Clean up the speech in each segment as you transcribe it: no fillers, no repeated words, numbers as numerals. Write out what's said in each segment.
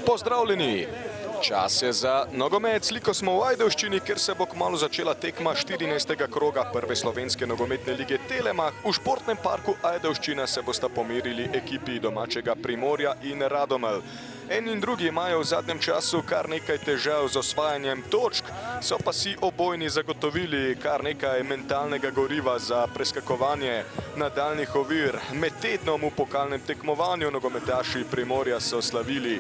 Pozdravljeni! Čas je za nogomet. Sliko smo v Ajdovščini, ker se bo kmalu začela tekma 14. kroga prve slovenske nogometne lige Telemach. V športnem parku Ajdovščina se bosta pomerili ekipi domačega Primorja in Radomelj. En in drugi imajo v zadnjem času kar nekaj težav z osvajanjem točk, so pa si obojni zagotovili kar nekaj mentalnega goriva za preskakovanje nadaljnjih ovir. Med tednom v pokalnem tekmovanju nogometaši Primorja so slavili.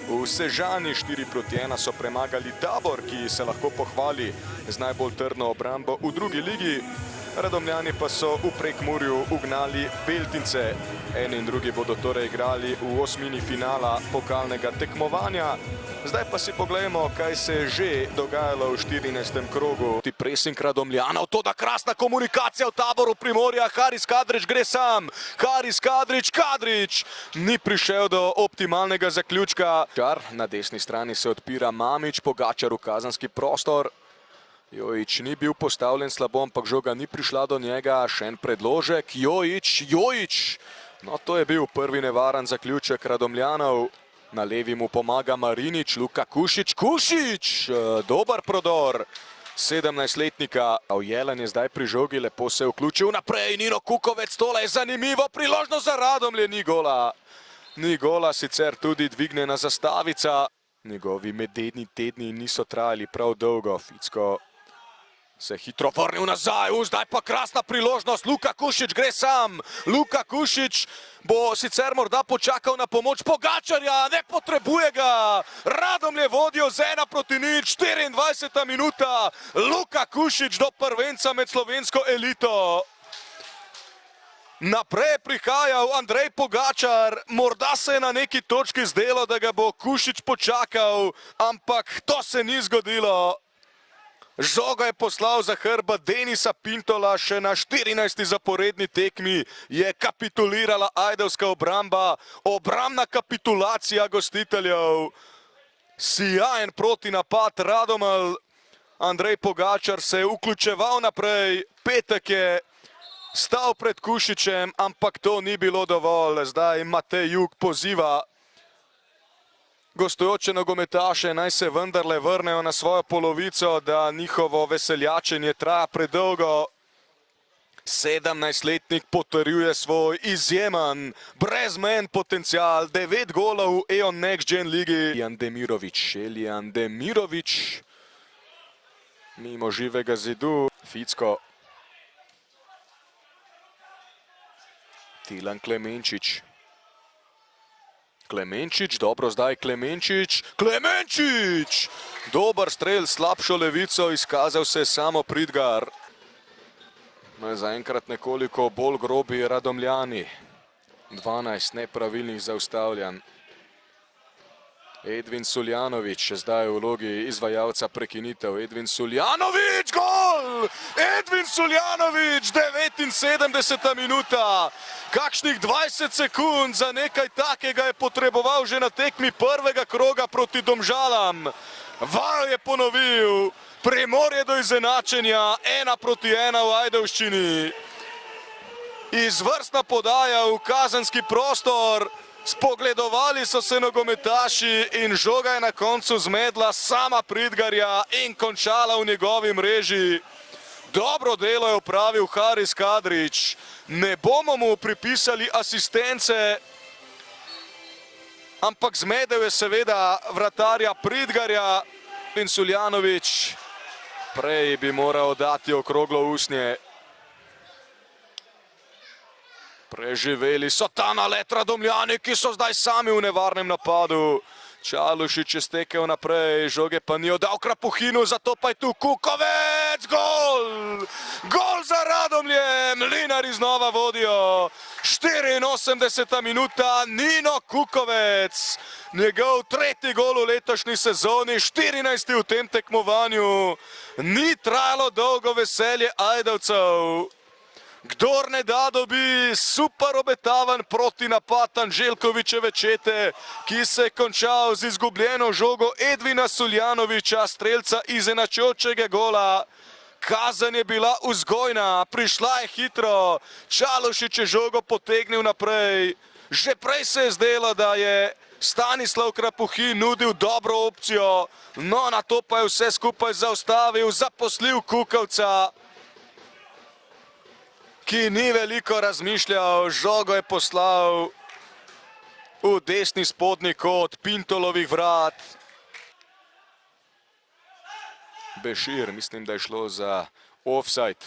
V Sežani 4:1 so premagali Tabor, ki se lahko pohvali z najbolj trdno obrambo v drugi ligi. Radomljani pa so v Prekmurju ugnali Beltince. En in drugi bodo torej igrali v osmini finala pokalnega tekmovanja. Zdaj pa si poglejmo, kaj se je že dogajalo v 14. krogu. Presing Radomljanov, toda krasna komunikacija v taboru Primorja. Haris Kadrić gre sam. Haris Kadrić ni prišel do optimalnega zaključka. Na desni strani se odpira Mamić, Pogačar v kazenski prostor. Jojić ni bil postavljen slabo, ampak žoga ni prišla do njega. Še en predložek. Jojić. No, to je bil prvi nevaren zaključek Radomljanov. Na levi mu pomaga Marinič, Luka Kušić, dober prodor 17-letnika. Jelen je zdaj pri žogi, lepo se je vključil naprej. Nino Kukovec, tole je zanimivo, priložnost za Radomlje, ni gola. Ni gola, sicer tudi dvignjena zastavica. Njegovi medeni tedni niso trajali prav dolgo. Ficko se hitro vrnil nazaj, zdaj pa krasna priložnost, Luka Kušić gre sam. Luka Kušić bo sicer morda počakal na pomoč Pogačarja, ne potrebuje ga. Radomlje vodijo z 1:0, 24. minuta. Luka Kušić do prvenca med slovensko elito. Naprej je prihajal Andrej Pogačar, morda se je na neki točki zdelo, da ga bo Kušić počakal, ampak to se ni zgodilo. Žoga je poslal za hrbet Denisa Pintola, še na 14. zaporedni tekmi je kapitulirala ajdovska obramba. Obrambna kapitulacija gostiteljev. Sijajen protinapad Radomelj. Andrej Pogačar se je vključeval naprej, Petek je stal pred Kušićem, ampak to ni bilo dovolj. Zdaj Matej Jug poziva gostujoče nogometaše, naj se vendarle vrnejo na svojo polovico, da njihovo veseljačenje traja predolgo. 17-letnik potrjuje svoj izjemen, brezmejen potencial. 9 golov v EON Next Gen ligi. Elijan Demirović. Mimo živega zidu. Ficko. Tilan Klemenčič. Dobro zdaj Klemenčič. Dober strel, slabšo levico, izkazal se samo Pridgar. Zaenkrat nekoliko bolj grobi Radomljani. 12 nepravilnih zaustavljanj. Edvin Suljanović zdaj v vlogi izvajalca prekinitev. Edvin Suljanović, gol! Edvin Suljanović, 79. minuta. Kakšnih 20 sekund za nekaj takega je potreboval že na tekmi prvega kroga proti Domžalam. VAR je ponovil, Primorje do izenačenja, 1:1 v Ajdovščini. Izvrstna podaja v kazenski prostor. Spogledovali so se nogometaši in žoga je na koncu zmedla sama Pridgarja in končala v njegovi mreži. Dobro delo je opravil Haris Kadrić. Ne bomo mu pripisali asistence, ampak zmedel je seveda vratarja Pridgarja. In Suljanović prej bi moral dati okroglo usnje. Preživeli so ta nalet Radomljani, ki so zdaj sami v nevarnem napadu. Čalušić je stekel naprej, žoge pa ni oddal Krapuhinu, zato pa je tu Kukovec, gol! Gol za Radomlje, Mlinari znova vodijo. 84. minuta, Nino Kukovec. Njegov tretji gol v letošnji sezoni, 14. v tem tekmovanju. Ni trajalo dolgo veselje Ajdovcev. Kdor ne da, dobi super obetaven protinapad Anželjkovićeve čete, ki se je končal z izgubljeno žogo Edvina Suljanovića, strelca izenačujočega gola. Kazen je bila vzgojna, prišla je hitro, Čalušić je žogo potegnil naprej. Že prej se je zdelo, da je Stanislav Krapuhin nudil dobro opcijo, no na to pa je vse skupaj zaustavil, zaposlil Kukovca, ki ni veliko razmišljal, žogo je poslal v desni spodnji kot Pintolovih vrat. Bešir, mislim, da je šlo za ofsajd.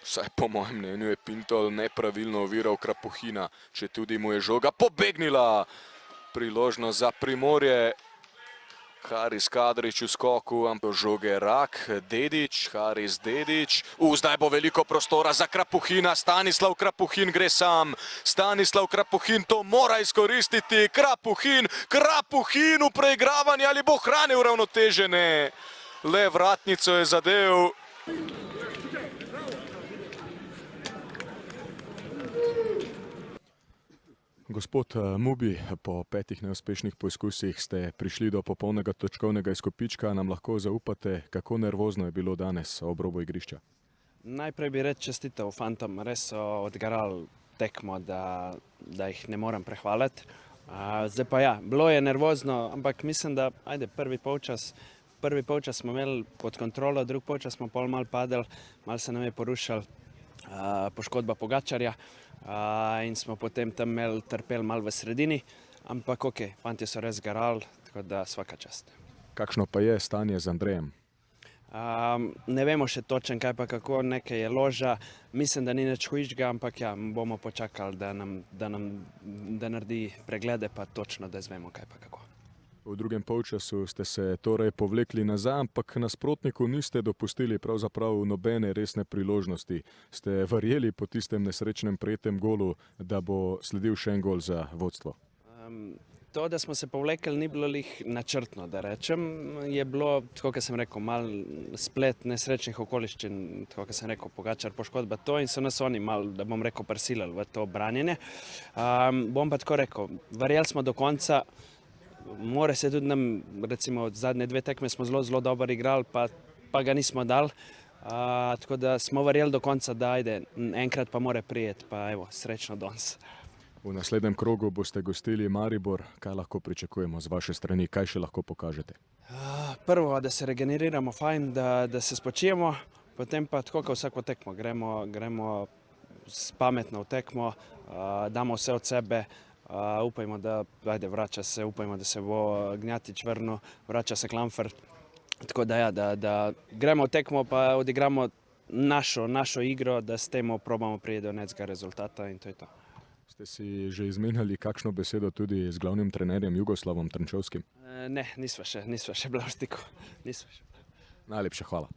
Vsaj po mojem mnenju je Pintol nepravilno oviral Krapuhina, če tudi mu je žoga pobegnila. Priložnost za Primorje. Haris Kadrić v skoku, ampak žoge Rak, Dedić, Haris Dedić. Zdaj bo veliko prostora za Krapuhina, Stanislav Krapuhin gre sam. Stanislav Krapuhin to mora izkoristiti, Krapuhin v preigravanje, ali bo hranil ravnotežene. Le vratnico je zadev. Gospod Mubi, po 5 neuspešnih poizkusih ste prišli do popolnega točkovnega izkupička. Nam lahko zaupate, kako nervozno je bilo danes ob robu igrišča? Najprej bi rad čestital fantom, res so odgarali tekmo, da jih ne moram prehvaliti. Zdaj pa ja, bilo je nervozno, ampak mislim, da prvi polčas smo imeli pod kontrolo, drugi polčas smo pol malo padali, malo se nam je porušal poškodba Pogačarja. In smo potem tam trpeli malo v sredini, ampak ok, fantje so res garali, tako da svaka čast. Kakšno pa je stanje z Andrejem? Ne vemo še točen kaj pa kako, nekaj je loža, mislim, da ni nič hujšega, ampak ja, bomo počakali, da naredi preglede, pa točno, da izvemo kaj pa kako. V drugem polčasu ste se torej povlekli nazaj, ampak nasprotniku niste dopustili pravzaprav nobene resne priložnosti. Ste verjeli po tistem nesrečnem prejetem golu, da bo sledil še en gol za vodstvo? To, da smo se povlekli, ni bilo lih načrtno, da rečem. Je bilo, tako kot sem rekel, mal splet nesrečnih okoliščin, tako kot sem rekel, Pogačar, poškodba to, in so nas oni mal, da bom rekel, prisilili v to branjenje. Bom pa tako rekel, verjeli smo do konca. More se tudi nam, recimo zadnje 2 tekme smo zelo dobro igrali, pa ga nismo dali. Tako da smo verjeli do konca, da enkrat pa more prijeti, pa evo, srečno danes. V naslednjem krogu boste gostili Maribor. Kaj lahko pričakujemo z vaše strani? Kaj še lahko pokažete? Prvo, da se regeneriramo fajn, da se spočijemo, potem pa tako kot vsako tekmo. Gremo pametno v tekmo, damo vse od sebe. Upajmo, da vrača se, upajmo, da se bo Gnjatić vrnil, vrača se Klamfer. Tako da ja, da gremo v tekmo pa odigramo našo igro, da s tem probamo priti do nekega rezultata in to je to. Ste si že izmenjali kakšno besedo tudi z glavnim trenerjem Jugoslavom Trnčovskim? Ne, nisva še bila v stiku. Najlepša hvala.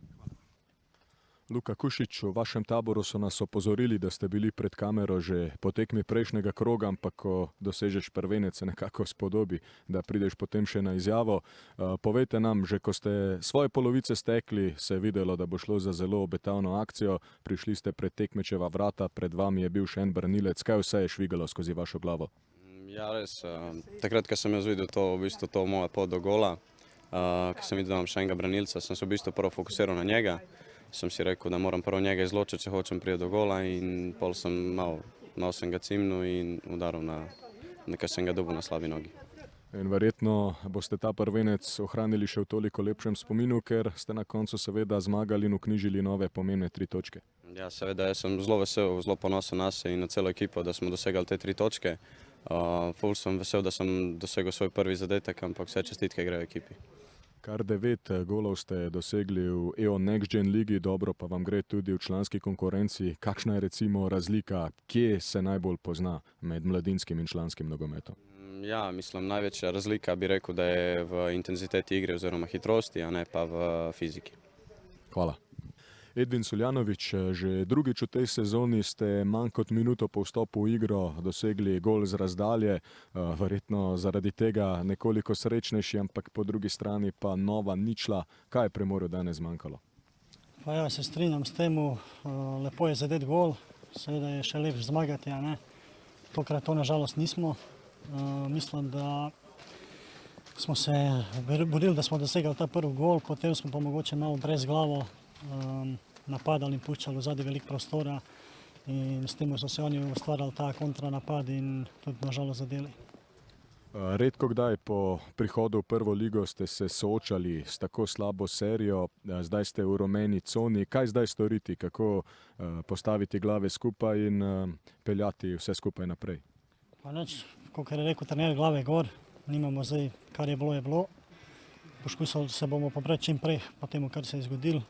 Luka Kušič, v vašem taboru so nas opozorili, da ste bili pred kamero že po tekmi prejšnjega kroga, ampak ko dosežeš prvenec, se nekako spodobi, da prideš potem še na izjavo. Povejte nam, že ko ste svoje polovice stekli, se je videlo, da bo šlo za zelo obetavno akcijo. Prišli ste pred tekmečeva vrata, pred vami je bil še en branilec. Kaj vse je švigalo skozi vašo glavo? Ja, res. Takrat, ko sem jaz videl to moja pot do gola, ko sem videl, da imam še enega branilca, sem se v bistvu prvo fokusiral na njega. Sem si rekel, da moram prvo njega izločiti, če hočem priti do gola, in pol sem malo sem ga cimnil in udaril nekaj sem ga dobil na slabi nogi. In verjetno boste ta prvenec ohranili še v toliko lepšem spominu, ker ste na koncu seveda zmagali in vknjižili nove pomembne 3 točke. Ja, seveda, jaz sem zelo vesel, zelo ponosen na se in na celo ekipo, da smo dosegali te 3 točke. Ful sem vesel, da sem dosegel svoj prvi zadetek, ampak vse čestitke grejo ekipi. Kar 9 golov ste dosegli v EO Next Gen ligi, dobro pa vam gre tudi v članski konkurenci. Kakšna je recimo razlika, kje se najbolj pozna med mladinskim in članskim nogometom? Ja, mislim, največja razlika bi rekel, da je v intenziteti igre oziroma hitrosti, a ne pa v fiziki. Hvala. Edvin Suljanović, že drugič v tej sezoni ste manj kot minuto po vstopu v igro dosegli gol z razdalje, verjetno zaradi tega nekoliko srečnejši, ampak po drugi strani pa nova ničla. Kaj je Primorju danes zmanjkalo? Pa ja, se strinjam s tem, lepo je zadeti gol, seveda je še lepše zmagati, a ne. Tokrat to nažalost nismo. Mislim, da smo se borili, da smo dosegali ta prvi gol, potem smo pa mogoče malo brez glavo napadali in puščali v zadnji veliko prostora. in s tem so se oni ustvarjali ta kontranapad in tudi nažalost zadeli. Redko kdaj po prihodu v prvo ligo ste se soočali s tako slabo serijo, zdaj ste v rumeni coni. Kaj zdaj storiti, kako postaviti glave skupaj in peljati vse skupaj naprej? Pa nič, kot je rekel trener, glave gor, nimamo zdaj, kar je bilo. Poskusili se bomo pobrati čim prej po temu, kar se je zgodilo.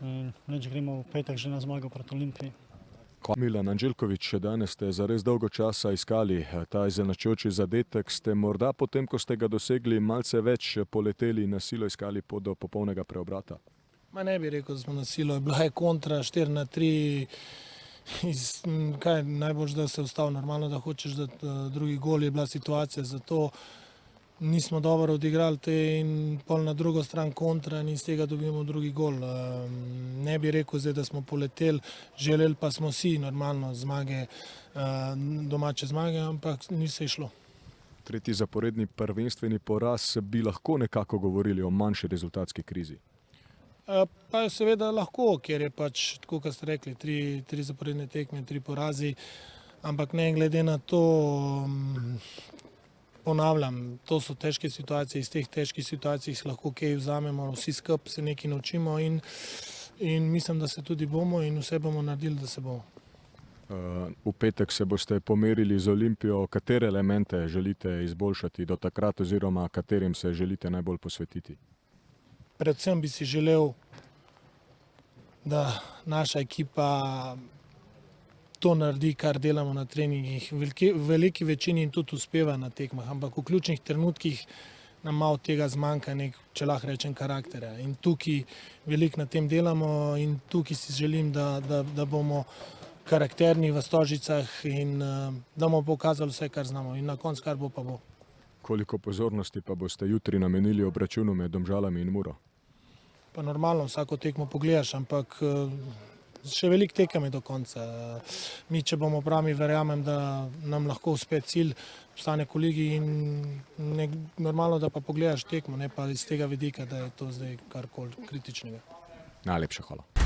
In nič, gremo v petek že na zmago proti Olimpiji. Milan Anđelković, danes ste za res dolgo časa iskali ta izenačujoči zadetek. Ste morda potem, ko ste ga dosegli, malce več poleteli in na silo iskali pot do popolnega preobrata? Ma ne bi rekel, da smo na silo. Bila je kontra 4-3. Najbolj, da se ustavi normalno, da hočeš dati drugi gol, je bila situacija. Zato nismo dobro odigrali te in pol na drugo stran kontra in iz tega dobimo drugi gol. Ne bi rekel zdaj, da smo poleteli, želeli pa smo si normalno zmage, domače zmage, ampak ni se išlo. Tretji zaporedni prvenstveni poraz, bi lahko nekako govorili o manjši rezultatski krizi? Pa je seveda lahko, ker je pač, tako kot ste rekli, tri zaporedne tekme, 3 porazi, ampak ne glede na to, ponavljam, to so težke situacije, iz teh težkih situacij lahko kaj vzamemo, vsi skupaj se nekaj naučimo in mislim, da se tudi bomo in vse bomo naredili, da se bomo. V petek se boste pomerili z Olimpijo. Katere elemente želite izboljšati do takrat oziroma katerim se želite najbolj posvetiti? Predvsem bi si želel, da naša ekipa to naredi, kar delamo na treningih. V veliki večini in tudi uspeva na tekmah, ampak v ključnih trenutkih nam malo tega zmanjka, če lahko rečem, karakterja. In tukaj veliko na tem delamo in tukaj si želim, da bomo karakterni v Stožicah in da bomo pokazali vse, kar znamo. In na koncu, kar bo, pa bo. Koliko pozornosti pa boste jutri namenili obračunu med Domžalami in Muro? Pa normalno, vsako tekmo pogledaš, ampak še veliko tekem je do konca. Mi, če bomo pravi, verjamem, da nam lahko uspe cilj, ostane kolegi in normalno, da pa pogledaš tekmo, ne pa iz tega vidika, da je to zdaj karkoli kritičnega. Najlepša hvala.